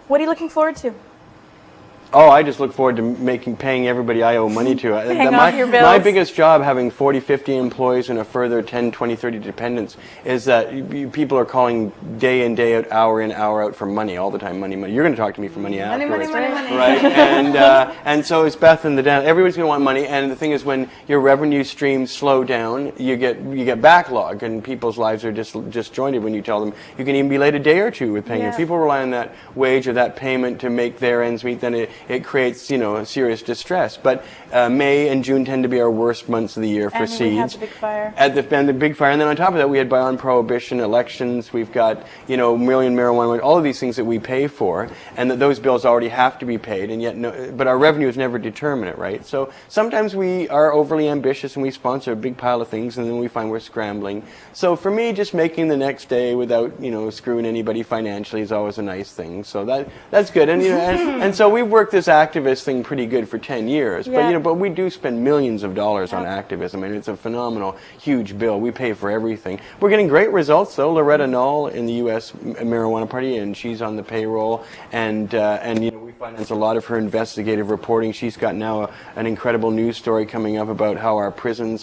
What are you looking forward to? Oh, I just look forward to paying everybody I owe money to. My biggest job, having 40, 50 employees and a further 10, 20, 30 dependents, is that people are calling day in, day out, hour in, hour out for money all the time. Money, money. You're going to talk to me for money afterwards. Money. Right? And so it's Beth and the Dan. Everybody's going to want money. And the thing is, when your revenue streams slow down, you get backlog, and people's lives are disjointed when you tell them you can even be late a day or two with paying. If people rely on that wage or that payment to make their ends meet, then it creates, a serious distress. But May and June tend to be our worst months of the year for seeds. And we have the big fire. And the big fire. And then on top of that, we had beyond prohibition elections. We've got, million marijuana, all of these things that we pay for, and that those bills already have to be paid. And yet, but our revenue is never determinate, right? So sometimes we are overly ambitious and we sponsor a big pile of things, and then we find we're scrambling. So for me, just making the next day without, screwing anybody financially is always a nice thing. So that's good. And and so we've worked this activist thing pretty good for 10 years. But we do spend millions of dollars on activism, and it's a phenomenal, huge bill. We pay for everything. We're getting great results, though. Loretta Knoll in the U.S. Marijuana Party, and she's on the payroll, and we finance a lot of her investigative reporting. She's got now an incredible news story coming up about how our prison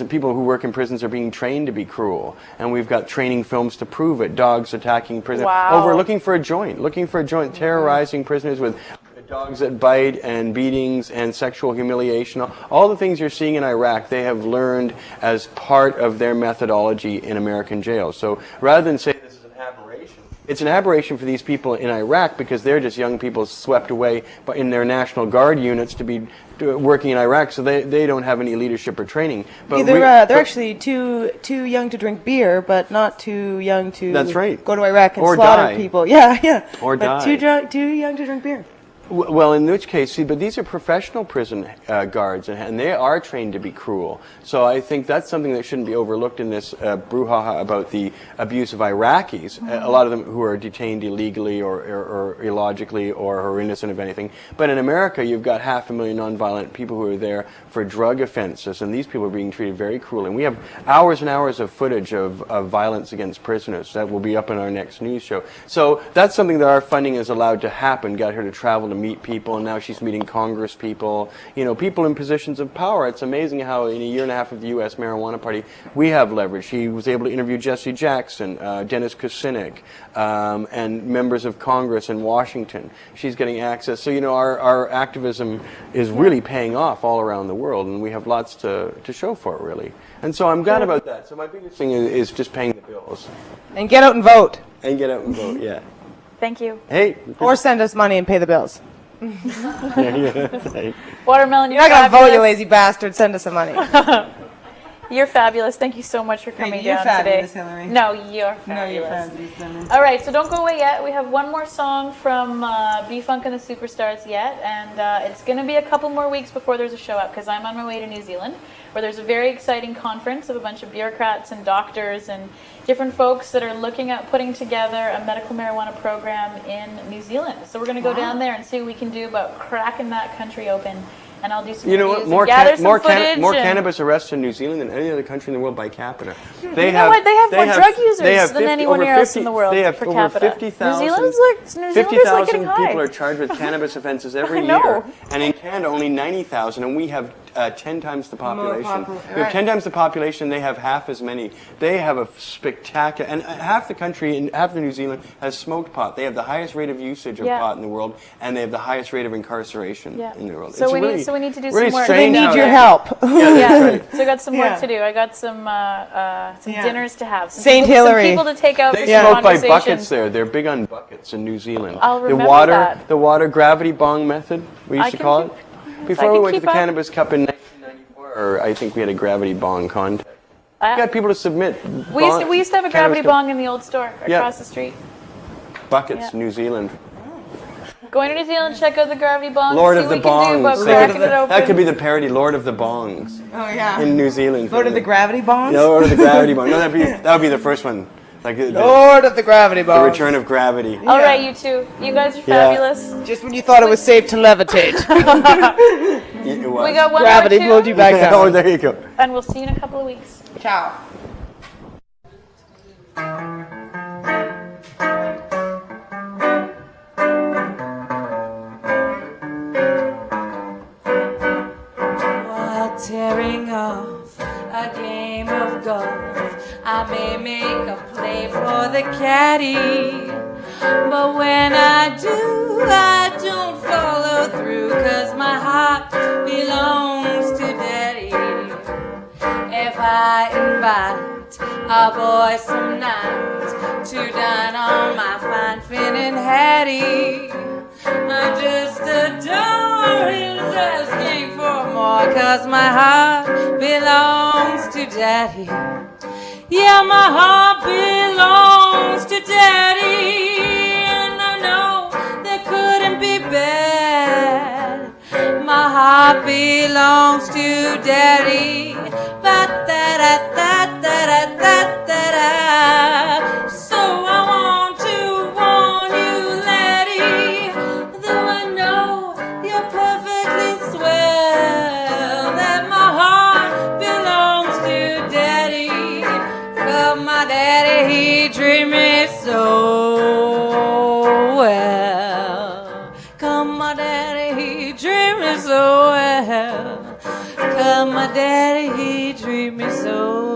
people who work in prisons are being trained to be cruel, and we've got training films to prove it. Dogs attacking prisoners over looking for a joint, terrorizing prisoners with dogs that bite and beatings and sexual humiliation. All the things you're seeing in Iraq, they have learned as part of their methodology in American jails. So rather than say this is an aberration, it's an aberration for these people in Iraq because they're just young people swept away in their National Guard units to be working in Iraq, so they don't have any leadership or training. But they're actually too young to drink beer, but not too young to go to Iraq and slaughter people. Yeah. Or but die. Too young to drink beer. Well, in which case, but these are professional prison guards, and they are trained to be cruel. So I think that's something that shouldn't be overlooked in this brouhaha about the abuse of Iraqis. A lot of them who are detained illegally or illogically or who are innocent of anything. But in America, you've got 500,000 nonviolent people who are there for drug offenses, and these people are being treated very cruelly. And we have hours and hours of footage of violence against prisoners. That will be up in our next news show. So that's something that our funding has allowed to happen, got her to travel to meet people, and now she's meeting Congress people, people in positions of power. It's amazing how in a year and a half of the U.S. Marijuana Party, we have leverage. She was able to interview Jesse Jackson, Dennis Kucinich, and members of Congress in Washington. She's getting access. So, our activism is really paying off all around the world, and we have lots to show for it, really. And so I'm glad about that. So my biggest thing is just paying the bills. And get out and vote. Yeah. Thank you. Hey. Or send us money and pay the bills. Watermelon, you're not going to vote, you lazy bastard. Send us some money. You're fabulous. Thank you so much for coming down today. Hilary. No, you're fabulous. No, you're fabulous. All right, so don't go away yet. We have one more song from B-Funk and the Superstars yet, and it's going to be a couple more weeks before there's a show up because I'm on my way to New Zealand, where there's a very exciting conference of a bunch of bureaucrats and doctors and different folks that are looking at putting together a medical marijuana program in New Zealand. So we're going to go down there and see what we can do about cracking that country open. And I'll do some reviews and gather some footage. More cannabis arrests in New Zealand than any other country in the world by capita. They have more drug users than anyone else in the world per capita. Over 50,000 people are charged with cannabis offenses every year. And in Canada, only 90,000, and we have 10 times the population. We have 10 times the population, they have half as many. They have a spectacular, and half the country, and half of New Zealand has smoked pot. They have the highest rate of usage of pot in the world, and they have the highest rate of incarceration in the world. So we need to do really some work. They need your help. So I got some work to do. I got some dinners to have. St. Hilary. Some people to take out. They smoke by buckets there. They're big on buckets in New Zealand. I'll remember that. The water gravity bong method, we used to call it. Before we went to the Cannabis Cup in 1994, I think we had a gravity bong contest. We got people to submit. We used to have a gravity bong in the old store across the street. Buckets, New Zealand. Going to New Zealand, check out the gravity bongs. Lord of the Bongs. That could be the parody, Lord of the Bongs. Oh yeah. In New Zealand. Lord of the Gravity Bongs? No, Lord of the Gravity Bongs. No, that would be the first one. Like Lord of the Gravity Bongs. The Return of Gravity. All right, you two. You guys are fabulous. Just when you thought it was safe to levitate. It was. We got one Gravity more, pulled you back down. Oh, there you go. And we'll see you in a couple of weeks. Ciao. I may make a play for the caddy, but when I do, I don't follow through, 'cause my heart belongs to Daddy. If I invite a boy some night to dine on my fine Finn and Hattie, I just adore his asking for more, 'cause my heart belongs to Daddy. Yeah, my heart belongs to Daddy, and I know that couldn't be bad. My heart belongs to Daddy. Ba-da-da-da-da-da-da-da. So I want to warn you, laddie, though I know you're perfectly swell, that my heart belongs to Daddy. But my daddy, he treat me so well. Come, my daddy, he treat me so well. Come, my daddy, he treat me so well.